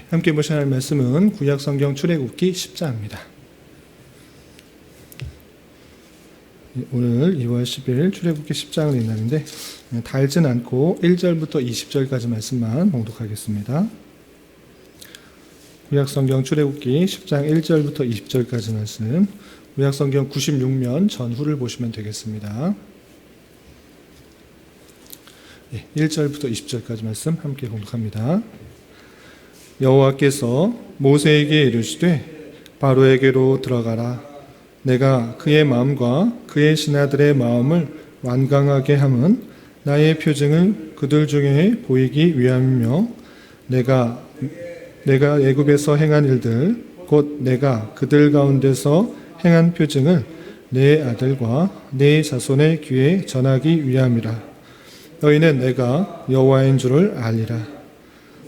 함께 보셔야 할 말씀은 구약성경 출애굽기 10장입니다. 오늘 2월 10일 출애굽기 10장을 읽는데 달진 않고 1절부터 20절까지 말씀만 봉독하겠습니다. 구약성경 출애굽기 10장 1절부터 20절까지 말씀, 구약성경 96면 전후를 보시면 되겠습니다. 1절부터 20절까지 말씀 함께 봉독합니다. 여호와께서 모세에게 이르시되 바로에게로 들어가라. 내가 그의 마음과 그의 신하들의 마음을 완강하게 함은 나의 표징을 그들 중에 보이기 위함이며 내가 애굽에서 행한 일들 곧 내가 그들 가운데서 행한 표징을 내 아들과 내 자손의 귀에 전하기 위함이라. 너희는 내가 여호와인 줄을 알리라.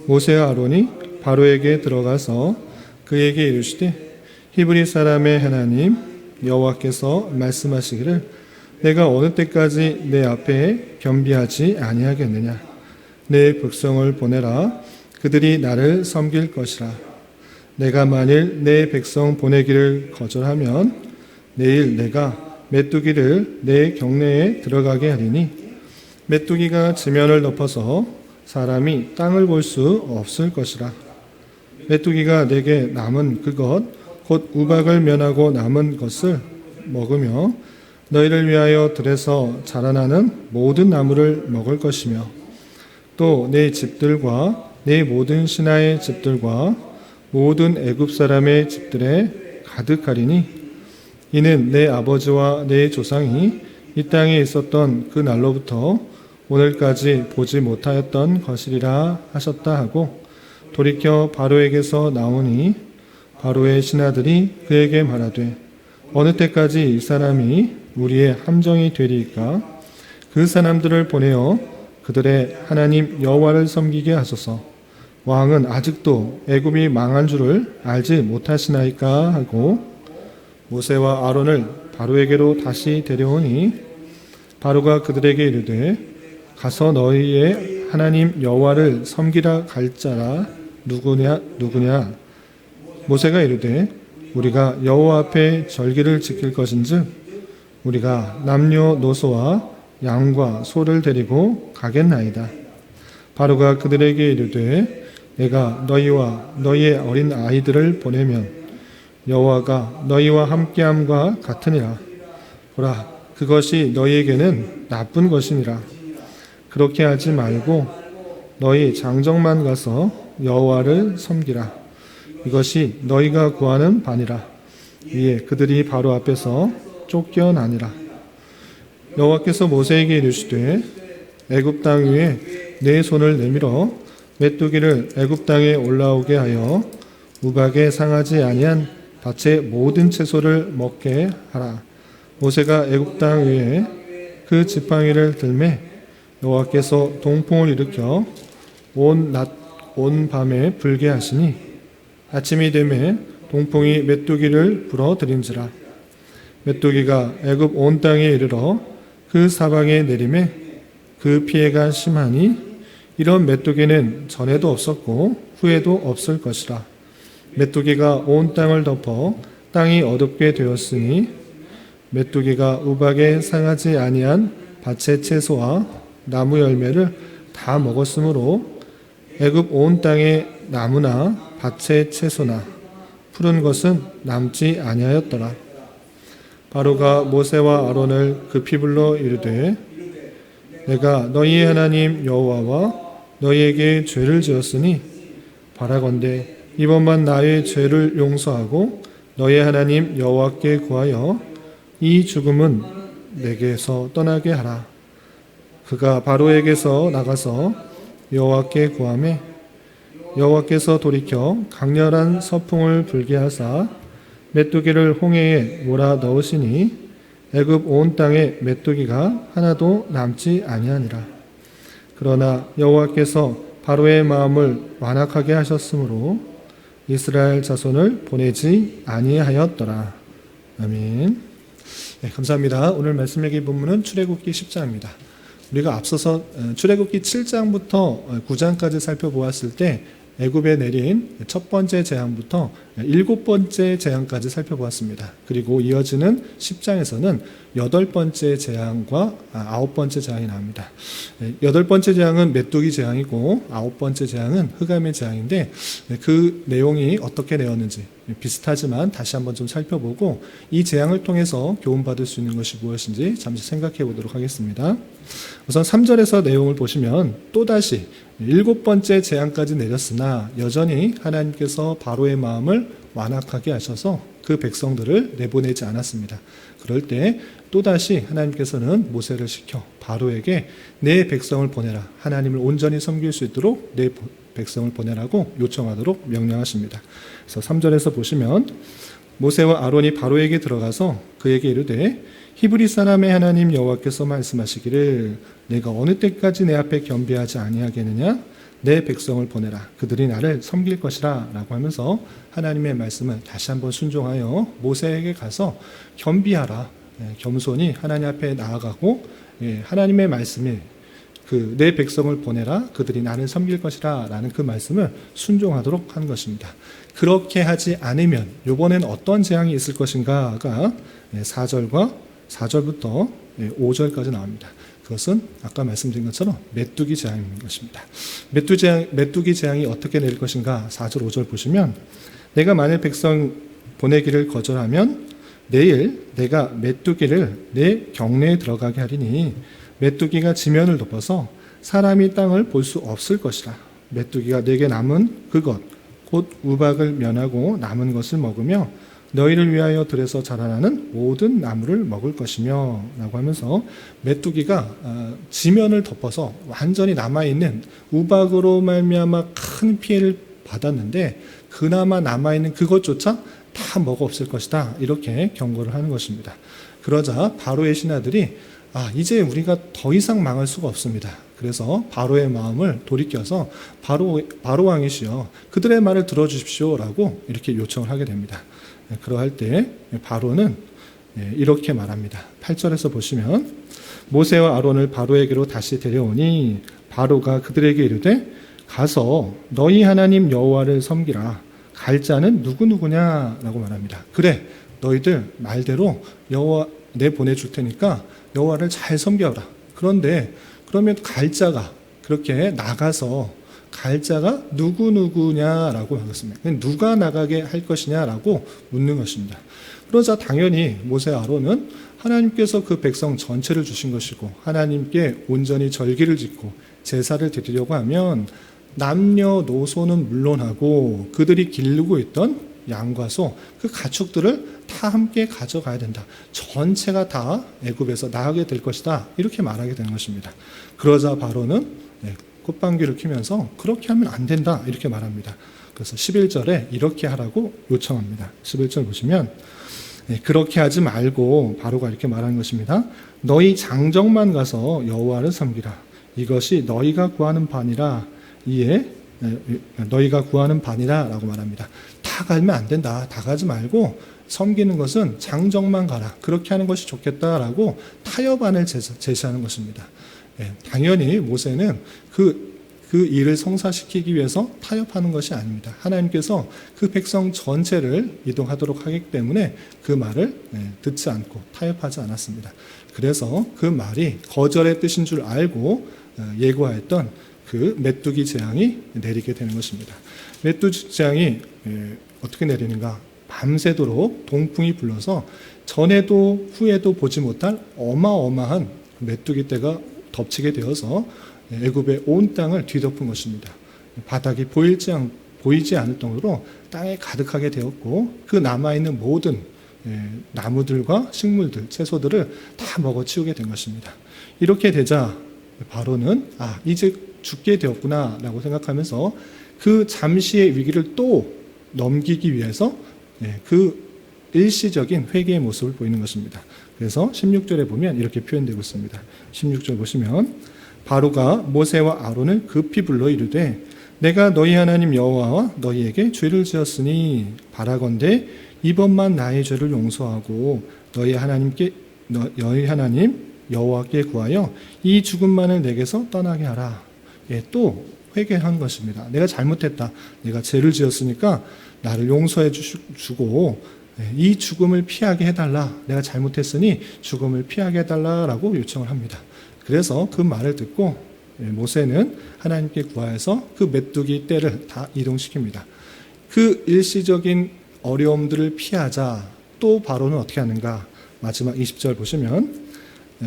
모세와 아론이 바로에게 들어가서 그에게 이르시되 히브리 사람의 하나님 여호와께서 말씀하시기를 내가 어느 때까지 내 앞에 겸비하지 아니하겠느냐. 내 백성을 보내라. 그들이 나를 섬길 것이라. 내가 만일 내 백성 보내기를 거절하면 내일 내가 메뚜기를 내 경내에 들어가게 하리니 메뚜기가 지면을 덮어서 사람이 땅을 볼 수 없을 것이라. 메뚜기가 내게 남은 그것 곧 우박을 면하고 남은 것을 먹으며 너희를 위하여 들에서 자라나는 모든 나무를 먹을 것이며 또 내 집들과 내 모든 신하의 집들과 모든 애굽 사람의 집들에 가득하리니 이는 내 아버지와 내 조상이 이 땅에 있었던 그 날로부터 오늘까지 보지 못하였던 것이리라 하셨다 하고 돌이켜 바로에게서 나오니 바로의 신하들이 그에게 말하되 어느 때까지 이 사람이 우리의 함정이 되리이까. 그 사람들을 보내어 그들의 하나님 여호와를 섬기게 하소서. 왕은 아직도 애굽이 망한 줄을 알지 못하시나이까 하고 모세와 아론을 바로에게로 다시 데려오니 바로가 그들에게 이르되 가서 너희의 하나님 여호와를 섬기라 갈 자라 누구냐. 모세가 이르되 우리가 여호와 앞에 절기를 지킬 것인즉 우리가 남녀노소와 양과 소를 데리고 가겠나이다. 바로가 그들에게 이르되 내가 너희와 너희의 어린 아이들을 보내면 여호와가 너희와 함께함과 같으니라. 보라, 그것이 너희에게는 나쁜 것이니라. 그렇게 하지 말고 너희 장정만 가서 여호와를 섬기라. 이것이 너희가 구하는 바니라. 이에 그들이 바로 앞에서 쫓겨나니라. 여호와께서 모세에게 이르시되 애굽 땅 위에 내 손을 내밀어 메뚜기를 애굽 땅에 올라오게 하여 우박에 상하지 아니한 밭의 모든 채소를 먹게 하라. 모세가 애굽 땅 위에 그 지팡이를 들매 여호와께서 동풍을 일으켜 온 밤에 불게 하시니 아침이 되매 동풍이 메뚜기를 불어들인지라. 메뚜기가 애굽 온 땅에 이르러 그 사방에 내림에 그 피해가 심하니 이런 메뚜기는 전에도 없었고 후에도 없을 것이라. 메뚜기가 온 땅을 덮어 땅이 어둡게 되었으니 메뚜기가 우박에 상하지 아니한 밭의 채소와 나무 열매를 다 먹었으므로 애굽 온 땅에 나무나 밭의 채소나 푸른 것은 남지 아니하였더라. 바로가 모세와 아론을 급히 불러 이르되 내가 너희의 하나님 여호와와 너희에게 죄를 지었으니 바라건대 이번만 나의 죄를 용서하고 너희 하나님 여호와께 구하여 이 죽음은 내게서 떠나게 하라. 그가 바로에게서 나가서 여호와께 구하매 여호와께서 돌이켜 강렬한 서풍을 불게 하사 메뚜기를 홍해에 몰아 넣으시니 애굽 온 땅에 메뚜기가 하나도 남지 아니하니라. 그러나 여호와께서 바로의 마음을 완악하게 하셨으므로 이스라엘 자손을 보내지 아니하였더라. 아멘. 네, 감사합니다. 오늘 말씀 읽기 본문은 출애굽기 10장입니다. 우리가 앞서서 출애굽기 7장부터 9장까지 살펴보았을 때 애굽에 내린 첫 번째 재앙부터 7번째 재앙까지 살펴보았습니다. 그리고 이어지는 10장에서는 8번째 재앙과 9번째 재앙이 나옵니다. 8번째 재앙은 메뚜기 재앙이고 9번째 재앙은 흑암의 재앙인데 그 내용이 어떻게 되었는지 비슷하지만 다시 한번 좀 살펴보고 이 재앙을 통해서 교훈받을 수 있는 것이 무엇인지 잠시 생각해 보도록 하겠습니다. 우선 3절에서 내용을 보시면 또다시 7번째 재앙까지 내렸으나 여전히 하나님께서 바로의 마음을 완악하게 하셔서 그 백성들을 내보내지 않았습니다. 그럴 때 또다시 하나님께서는 모세를 시켜 바로에게 내 백성을 보내라. 하나님을 온전히 섬길 수 있도록 내 백성을 보내라고 요청하도록 명령하십니다. 그래서 3절에서 보시면 모세와 아론이 바로에게 들어가서 그에게 이르되 히브리 사람의 하나님 여호와께서 말씀하시기를 내가 어느 때까지 내 앞에 겸비하지 아니하겠느냐? 내 백성을 보내라. 그들이 나를 섬길 것이라 라고 하면서 하나님의 말씀을 다시 한번 순종하여 모세에게 가서 겸비하라. 겸손히 하나님 앞에 나아가고 하나님의 말씀이 내 백성을 보내라. 그들이 나를 섬길 것이라 라는 그 말씀을 순종하도록 한 것입니다. 그렇게 하지 않으면 이번엔 어떤 재앙이 있을 것인가가 4절부터 5절까지 나옵니다. 그것은 아까 말씀드린 것처럼 메뚜기 재앙인 것입니다. 메뚜기 재앙이 어떻게 내릴 것인가 4절 5절 보시면 내가 만일 백성 보내기를 거절하면 내일 내가 메뚜기를 내 경내에 들어가게 하리니 메뚜기가 지면을 덮어서 사람이 땅을 볼 수 없을 것이라. 메뚜기가 내게 남은 그것 곧 우박을 면하고 남은 것을 먹으며 너희를 위하여 들에서 자라나는 모든 나무를 먹을 것이며 라고 하면서 메뚜기가 지면을 덮어서 완전히 남아있는 우박으로 말미암아 큰 피해를 받았는데 그나마 남아있는 그것조차 다 먹어 없을 것이다. 이렇게 경고를 하는 것입니다. 그러자 바로의 신하들이 이제 우리가 더 이상 망할 수가 없습니다. 그래서 바로의 마음을 돌이켜서 바로 왕이시여 그들의 말을 들어주십시오라고 이렇게 요청을 하게 됩니다. 그러할 때 바로는 이렇게 말합니다. 8절에서 보시면 모세와 아론을 바로에게로 다시 데려오니 바로가 그들에게 이르되 가서 너희 하나님 여호와를 섬기라. 갈 자는 누구냐라고 말합니다. 그래 너희들 말대로 여호와 내 보내줄 테니까 여호와를 잘 섬겨라. 그런데 그러면 갈 자가 그렇게 나가서 갈 자가 누구냐라고 하겠습니다. 누가 나가게 할 것이냐라고 묻는 것입니다. 그러자 당연히 모세와 아론은 하나님께서 그 백성 전체를 주신 것이고 하나님께 온전히 절기를 짓고 제사를 드리려고 하면 남녀노소는 물론하고 그들이 기르고 있던 양과 소, 그 가축들을 다 함께 가져가야 된다. 전체가 다 애굽에서 나가게 될 것이다. 이렇게 말하게 되는 것입니다. 그러자 바로는 콧방귀를 뀌면서 그렇게 하면 안 된다. 이렇게 말합니다. 그래서 11절에 이렇게 하라고 요청합니다. 11절 보시면 그렇게 하지 말고 바로가 이렇게 말하는 것입니다. 너희 장정만 가서 여호와를 섬기라. 이것이 너희가 구하는 바니라. 이에 너희가 구하는 바니라 라고 말합니다. 다 가면 안 된다. 다 가지 말고 섬기는 것은 장정만 가라. 그렇게 하는 것이 좋겠다라고 타협안을 제시하는 것입니다. 당연히 모세는 그 일을 성사시키기 위해서 타협하는 것이 아닙니다. 하나님께서 그 백성 전체를 이동하도록 하기 때문에 그 말을 듣지 않고 타협하지 않았습니다. 그래서 그 말이 거절의 뜻인 줄 알고 예고하였던 그 메뚜기 재앙이 내리게 되는 것입니다. 메뚜기 재앙이 어떻게 내리는가? 밤새도록 동풍이 불러서 전에도 후에도 보지 못할 어마어마한 메뚜기 떼가 덮치게 되어서 애굽의 온 땅을 뒤덮은 것입니다. 바닥이 보이지 않을 정도로 땅에 가득하게 되었고 그 남아있는 모든 나무들과 식물들, 채소들을 다 먹어치우게 된 것입니다. 이렇게 되자 바로는 이제 죽게 되었구나 라고 생각하면서 그 잠시의 위기를 또 넘기기 위해서 그 일시적인 회개의 모습을 보이는 것입니다. 그래서 16절에 보면 이렇게 표현되고 있습니다. 16절 보시면 바로가 모세와 아론을 급히 불러 이르되 내가 너희 하나님 여호와와 너희에게 죄를 지었으니 바라건대 이번만 나의 죄를 용서하고 너희 하나님 여호와께 구하여 이 죽음만을 내게서 떠나게 하라. 또 회개한 것입니다. 내가 잘못했다. 내가 죄를 지었으니까 나를 용서해 주고 이 죽음을 피하게 해달라. 내가 잘못했으니 죽음을 피하게 해달라라고 요청을 합니다. 그래서 그 말을 듣고 모세는 하나님께 구하여서 그 메뚜기 떼를 다 이동시킵니다. 그 일시적인 어려움들을 피하자. 또 바로는 어떻게 하는가? 마지막 20절 보시면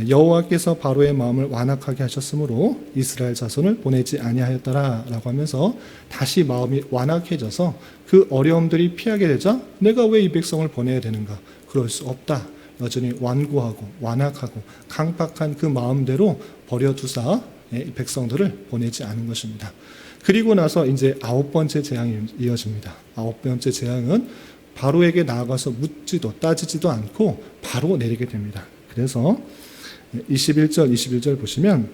여호와께서 바로의 마음을 완악하게 하셨으므로 이스라엘 자손을 보내지 아니하였더라라고 하면서 다시 마음이 완악해져서 그 어려움들이 피하게 되자 내가 왜 이 백성을 보내야 되는가? 그럴 수 없다. 여전히 완고하고 완악하고 강팍한 그 마음대로 버려두사 이 백성들을 보내지 않은 것입니다. 그리고 나서 이제 9번째 재앙이 이어집니다. 9번째 재앙은 바로에게 나아가서 묻지도 따지지도 않고 바로 내리게 됩니다. 그래서 21절 보시면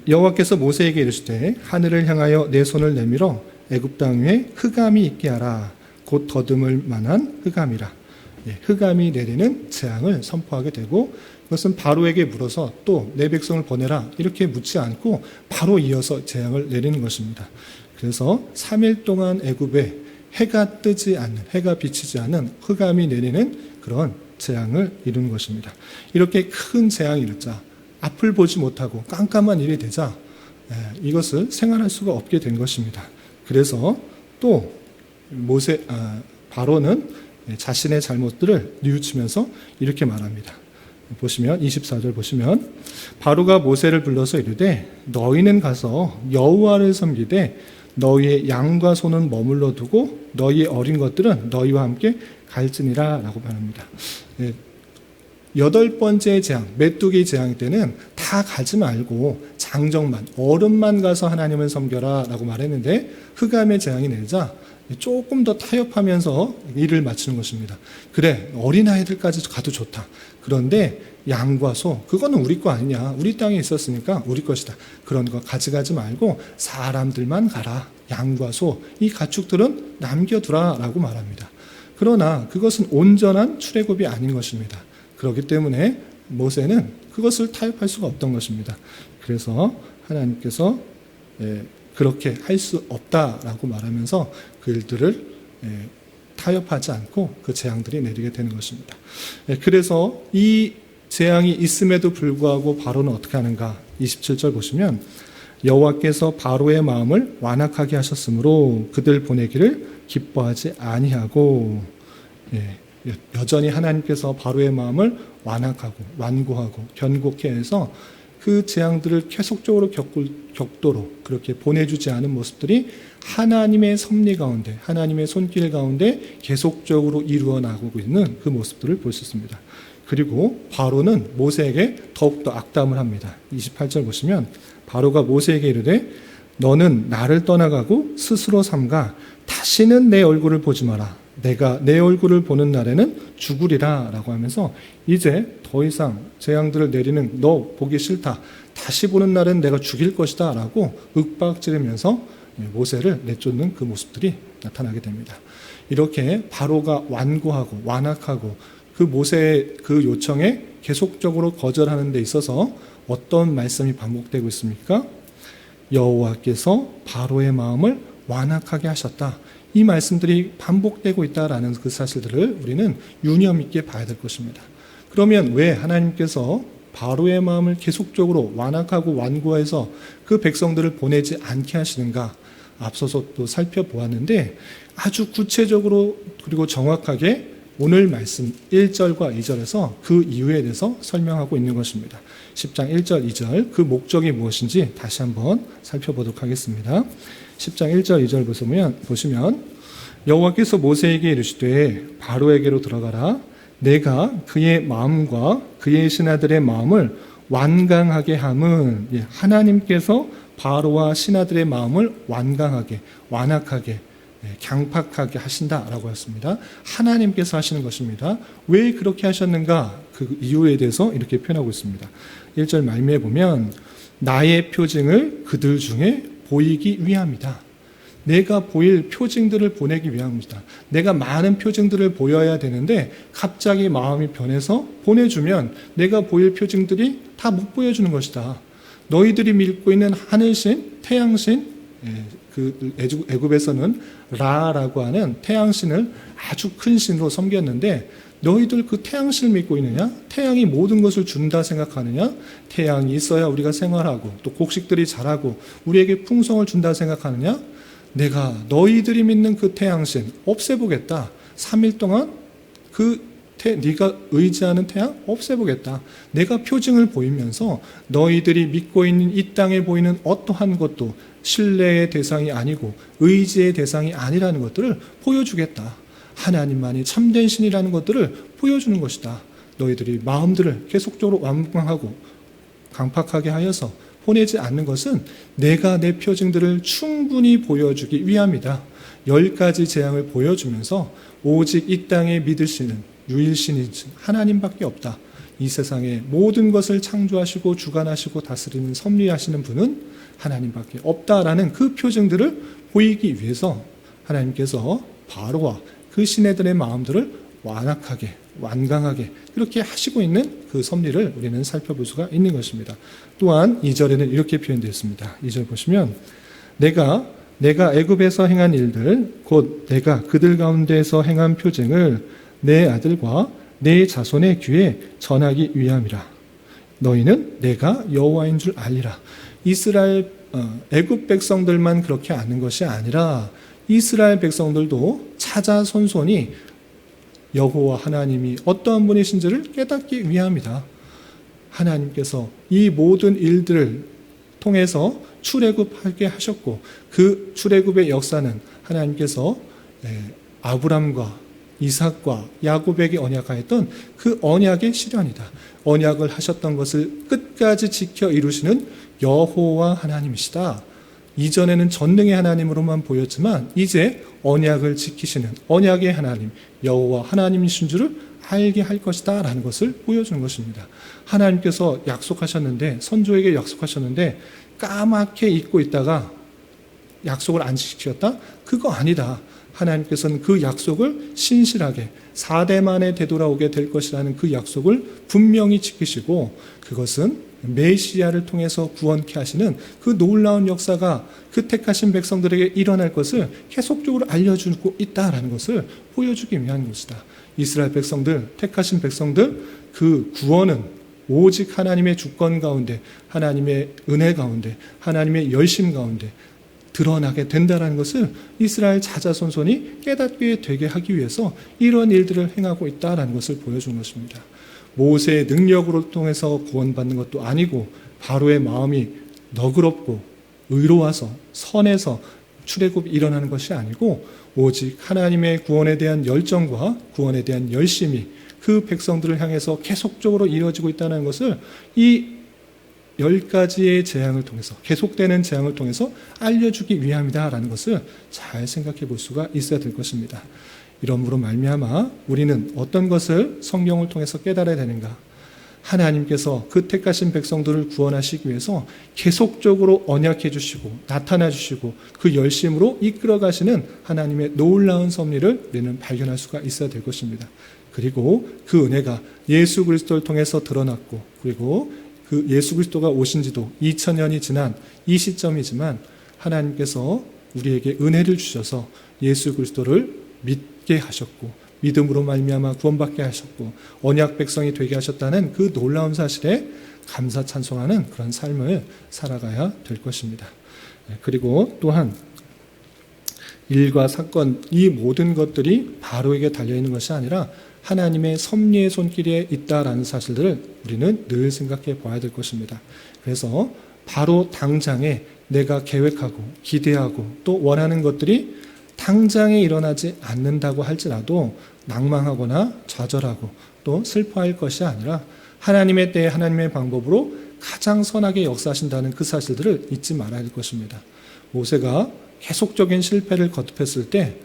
여호와께서 모세에게 이르시되 하늘을 향하여 내 손을 내밀어 애굽 땅 위에 흑암이 있게 하라. 곧 더듬을 만한 흑암이라. 흑암이 내리는 재앙을 선포하게 되고 그것은 바로에게 물어서 또 내 백성을 보내라 이렇게 묻지 않고 바로 이어서 재앙을 내리는 것입니다. 그래서 3일 동안 애굽에 해가 뜨지 않는, 해가 비치지 않는 흑암이 내리는 그런 재앙을 이루는 것입니다. 이렇게 큰 재앙이 일자 앞을 보지 못하고 깜깜한 일이 되자 이것을 생활할 수가 없게 된 것입니다. 그래서 또 바로는 자신의 잘못들을 뉘우치면서 이렇게 말합니다. 보시면 24절 보시면 바로가 모세를 불러서 이르되 너희는 가서 여호와를 섬기되 너희의 양과 소는 머물러 두고 너희의 어린 것들은 너희와 함께 갈지니라 라고 말합니다. 8번째 재앙, 메뚜기 재앙 때는 다 가지 말고 장정만, 어른만 가서 하나님을 섬겨라 라고 말했는데 흑암의 재앙이 내리자 조금 더 타협하면서 일을 마치는 것입니다. 그래, 어린아이들까지 가도 좋다. 그런데 양과 소, 그거는 우리 거 아니냐. 우리 땅에 있었으니까 우리 것이다. 그런 거 가져가지 말고 사람들만 가라. 양과 소, 이 가축들은 남겨두라 라고 말합니다. 그러나 그것은 온전한 출애굽이 아닌 것입니다. 그렇기 때문에 모세는 그것을 타협할 수가 없던 것입니다. 그래서 하나님께서 그렇게 할 수 없다라고 말하면서 그 일들을 타협하지 않고 그 재앙들이 내리게 되는 것입니다. 그래서 이 재앙이 있음에도 불구하고 바로는 어떻게 하는가? 27절 보시면 여호와께서 바로의 마음을 완악하게 하셨으므로 그들 보내기를 기뻐하지 아니하고 여전히 하나님께서 바로의 마음을 완악하고 완고하고 견고케 해서 그 재앙들을 계속적으로 겪도록 그렇게 보내주지 않은 모습들이 하나님의 섭리 가운데 하나님의 손길 가운데 계속적으로 이루어 나가고 있는 그 모습들을 볼 수 있습니다. 그리고 바로는 모세에게 더욱더 악담을 합니다. 28절 보시면 바로가 모세에게 이르되 너는 나를 떠나가고 스스로 삼가 다시는 내 얼굴을 보지 마라. 내가 내 얼굴을 보는 날에는 죽으리라 라고 하면서 이제 더 이상 재앙들을 내리는 너 보기 싫다. 다시 보는 날은 내가 죽일 것이다 라고 윽박지르면서 모세를 내쫓는 그 모습들이 나타나게 됩니다. 이렇게 바로가 완고하고 완악하고 그 모세의 그 요청에 계속적으로 거절하는 데 있어서 어떤 말씀이 반복되고 있습니까? 여호와께서 바로의 마음을 완악하게 하셨다. 이 말씀들이 반복되고 있다라는 그 사실들을 우리는 유념 있게 봐야 될 것입니다. 그러면 왜 하나님께서 바로의 마음을 계속적으로 완악하고 완고해서 그 백성들을 보내지 않게 하시는가? 앞서서 또 살펴보았는데 아주 구체적으로 그리고 정확하게 오늘 말씀 1절과 2절에서 그 이유에 대해서 설명하고 있는 것입니다. 10장 1절, 2절 그 목적이 무엇인지 다시 한번 살펴보도록 하겠습니다. 10장 1절, 2절 보시면 여호와께서 모세에게 이르시되 바로에게로 들어가라. 내가 그의 마음과 그의 신하들의 마음을 완강하게 함은 하나님께서 바로와 신하들의 마음을 완강하게, 완악하게, 강팍하게 하신다라고 했습니다. 하나님께서 하시는 것입니다. 왜 그렇게 하셨는가? 그 이유에 대해서 이렇게 표현하고 있습니다. 1절 말미에 보면 나의 표징을 그들 중에 보이기 위함이다. 내가 보일 표징들을 보내기 위함이다. 내가 많은 표징들을 보여야 되는데 갑자기 마음이 변해서 보내주면 내가 보일 표징들이 다 못 보여주는 것이다. 너희들이 믿고 있는 하늘신 태양신, 그 애굽에서는 라라고 하는 태양신을 아주 큰 신으로 섬겼는데 너희들 그 태양신을 믿고 있느냐? 태양이 모든 것을 준다 생각하느냐? 태양이 있어야 우리가 생활하고 또 곡식들이 자라고 우리에게 풍성을 준다 생각하느냐? 내가 너희들이 믿는 그 태양신 없애보겠다. 3일 동안 네가 의지하는 태양 없애보겠다. 내가 표징을 보이면서 너희들이 믿고 있는 이 땅에 보이는 어떠한 것도 신뢰의 대상이 아니고 의지의 대상이 아니라는 것들을 보여주겠다. 하나님만이 참된 신이라는 것들을 보여주는 것이다. 너희들이 마음들을 계속적으로 완강하고 강팍하게 하여서 보내지 않는 것은 내가 내 표징들을 충분히 보여주기 위함이다. 10가지 재앙을 보여주면서 오직 이 땅에 믿으시는 유일신인 하나님밖에 없다. 이 세상의 모든 것을 창조하시고 주관하시고 다스리는 섭리하시는 분은 하나님밖에 없다라는 그 표징들을 보이기 위해서 하나님께서 바로와 그 시내들의 마음들을 완악하게 완강하게 그렇게 하시고 있는 그 섭리를 우리는 살펴볼 수가 있는 것입니다. 또한 2절에는 이렇게 표현되어 있습니다. 2절 보시면 내가 애굽에서 행한 일들 곧 내가 그들 가운데에서 행한 표징을 내 아들과 내 자손의 귀에 전하기 위함이라. 너희는 내가 여호와인 줄 알리라. 이스라엘 애굽 백성들만 그렇게 아는 것이 아니라 이스라엘 백성들도 차자손손이 여호와 하나님이 어떠한 분이신지를 깨닫기 위함이다. 하나님께서 이 모든 일들을 통해서 출애굽하게 하셨고 그 출애굽의 역사는 하나님께서 아브람과 이삭과 야곱에게 언약하였던 그 언약의 실현이다. 언약을 하셨던 것을 끝까지 지켜 이루시는 여호와 하나님이시다. 이전에는 전능의 하나님으로만 보였지만 이제 언약을 지키시는 언약의 하나님 여호와 하나님이신 줄을 알게 할 것이다 라는 것을 보여주는 것입니다. 하나님께서 약속하셨는데 선조에게 약속하셨는데 까맣게 잊고 있다가 약속을 안 지켰다? 그거 아니다. 하나님께서는 그 약속을 신실하게 4대 만에 되돌아오게 될 것이라는 그 약속을 분명히 지키시고 그것은 메시아를 통해서 구원케 하시는 그 놀라운 역사가 그 택하신 백성들에게 일어날 것을 계속적으로 알려주고 있다라는 것을 보여주기 위한 것이다. 이스라엘 백성들, 택하신 백성들 그 구원은 오직 하나님의 주권 가운데 하나님의 은혜 가운데 하나님의 열심 가운데 드러나게 된다는 것을 이스라엘 자자손손이 깨닫게 되게 하기 위해서 이런 일들을 행하고 있다는 것을 보여준 것입니다. 모세의 능력으로 통해서 구원받는 것도 아니고 바로의 마음이 너그럽고 의로워서 선해서 출애굽이 일어나는 것이 아니고 오직 하나님의 구원에 대한 열정과 구원에 대한 열심이 그 백성들을 향해서 계속적으로 이루어지고 있다는 것을 이 10가지의 재앙을 통해서 계속되는 재앙을 통해서 알려주기 위함이다라는 것을 잘 생각해 볼 수가 있어야 될 것입니다. 이러므로 말미암아 우리는 어떤 것을 성경을 통해서 깨달아야 되는가? 하나님께서 그 택하신 백성들을 구원하시기 위해서 계속적으로 언약해 주시고 나타나 주시고 그 열심으로 이끌어 가시는 하나님의 놀라운 섭리를 우리는 발견할 수가 있어야 될 것입니다. 그리고 그 은혜가 예수 그리스도를 통해서 드러났고 그리고 그 예수 그리스도가 오신 지도 2000년이 지난 이 시점이지만 하나님께서 우리에게 은혜를 주셔서 예수 그리스도를 믿게 하셨고 믿음으로 말미암아 구원받게 하셨고 언약 백성이 되게 하셨다는 그 놀라운 사실에 감사 찬송하는 그런 삶을 살아가야 될 것입니다. 그리고 또한 일과 사건 이 모든 것들이 바로에게 달려있는 것이 아니라 하나님의 섭리의 손길에 있다라는 사실들을 우리는 늘 생각해 봐야 될 것입니다. 그래서 바로 당장에 내가 계획하고 기대하고 또 원하는 것들이 당장에 일어나지 않는다고 할지라도 낭망하거나 좌절하고 또 슬퍼할 것이 아니라 하나님의 때에 하나님의 방법으로 가장 선하게 역사하신다는 그 사실들을 잊지 말아야 할 것입니다. 모세가 계속적인 실패를 거듭했을 때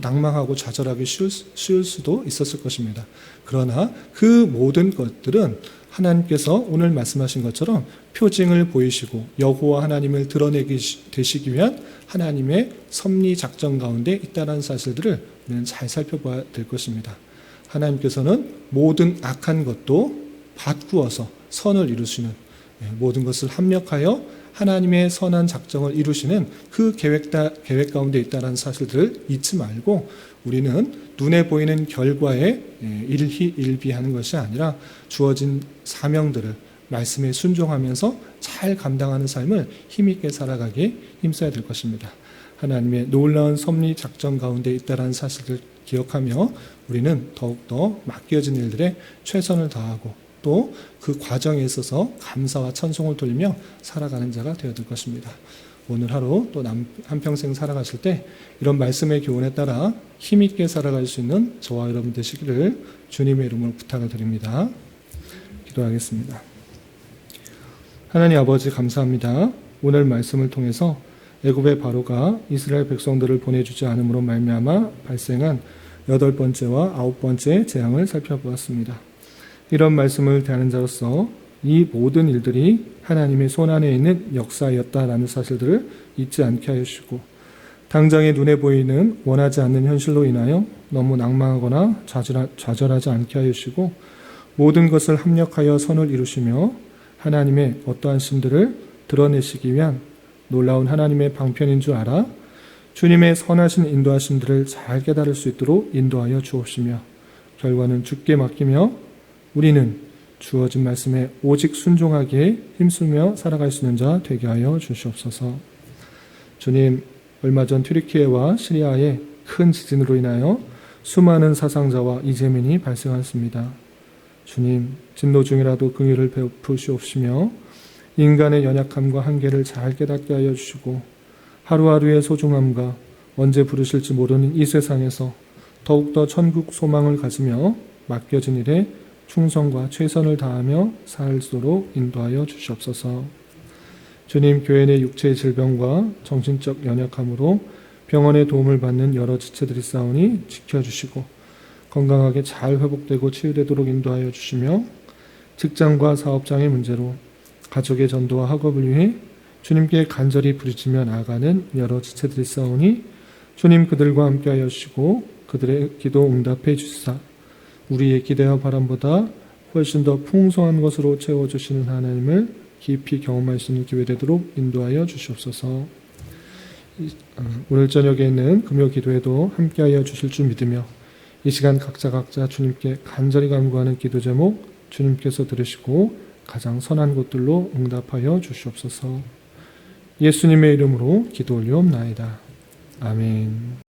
낭망하고 좌절하기 쉬울 수도 있었을 것입니다. 그러나 그 모든 것들은 하나님께서 오늘 말씀하신 것처럼 표징을 보이시고 여호와 하나님을 드러내게 되시기 위한 하나님의 섭리 작전 가운데 있다는 사실들을 우리는 잘 살펴봐야 될 것입니다. 하나님께서는 모든 악한 것도 바꾸어서 선을 이루시는 모든 것을 합력하여 하나님의 선한 작정을 이루시는 그 계획 가운데 있다는 사실들을 잊지 말고 우리는 눈에 보이는 결과에 일희일비하는 것이 아니라 주어진 사명들을 말씀에 순종하면서 잘 감당하는 삶을 힘있게 살아가기에 힘써야 될 것입니다. 하나님의 놀라운 섭리 작정 가운데 있다는 사실을 기억하며 우리는 더욱더 맡겨진 일들에 최선을 다하고 또 그 과정에 있어서 감사와 찬송을 돌리며 살아가는 자가 되어야 될 것입니다. 오늘 하루 또 한평생 살아가실 때 이런 말씀의 교훈에 따라 힘있게 살아갈 수 있는 저와 여러분 되시기를 주님의 이름으로 부탁을 드립니다. 기도하겠습니다. 하나님 아버지 감사합니다. 오늘 말씀을 통해서 애굽의 바로가 이스라엘 백성들을 보내주지 않음으로 말미암아 발생한 8번째와 9번째 재앙을 살펴보았습니다. 이런 말씀을 대하는 자로서 이 모든 일들이 하나님의 손안에 있는 역사였다라는 사실들을 잊지 않게 하여 주시고 당장의 눈에 보이는 원하지 않는 현실로 인하여 너무 낭망하거나 좌절하지 않게 하여 주시고 모든 것을 합력하여 선을 이루시며 하나님의 어떠한 신들을 드러내시기 위한 놀라운 하나님의 방편인 줄 알아 주님의 선하신 인도하심들을 잘 깨달을 수 있도록 인도하여 주옵시며 결과는 주께 맡기며 우리는 주어진 말씀에 오직 순종하기에 힘쓰며 살아갈 수 있는 자 되게 하여 주시옵소서. 주님, 얼마 전 튀르키예와 시리아의 큰 지진으로 인하여 수많은 사상자와 이재민이 발생했습니다. 주님, 진노 중이라도 긍휼을 베푸시옵시며 인간의 연약함과 한계를 잘 깨닫게 하여 주시고 하루하루의 소중함과 언제 부르실지 모르는 이 세상에서 더욱더 천국 소망을 가지며 맡겨진 일에 충성과 최선을 다하며 살도록 인도하여 주시옵소서. 주님, 교회 내 육체의 질병과 정신적 연약함으로 병원의 도움을 받는 여러 지체들이 싸우니 지켜주시고 건강하게 잘 회복되고 치유되도록 인도하여 주시며 직장과 사업장의 문제로 가족의 전도와 학업을 위해 주님께 간절히 부르짖며 나아가는 여러 지체들이 싸우니 주님 그들과 함께하여 주시고 그들의 기도 응답해 주시사 우리의 기대와 바람보다 훨씬 더 풍성한 것으로 채워주시는 하나님을 깊이 경험할 수 있는 기회 되도록 인도하여 주시옵소서. 오늘 저녁에 있는 금요 기도에도 함께하여 주실 줄 믿으며 이 시간 각자 주님께 간절히 간구하는 기도 제목 주님께서 들으시고 가장 선한 것들로 응답하여 주시옵소서. 예수님의 이름으로 기도 올리옵나이다. 아멘.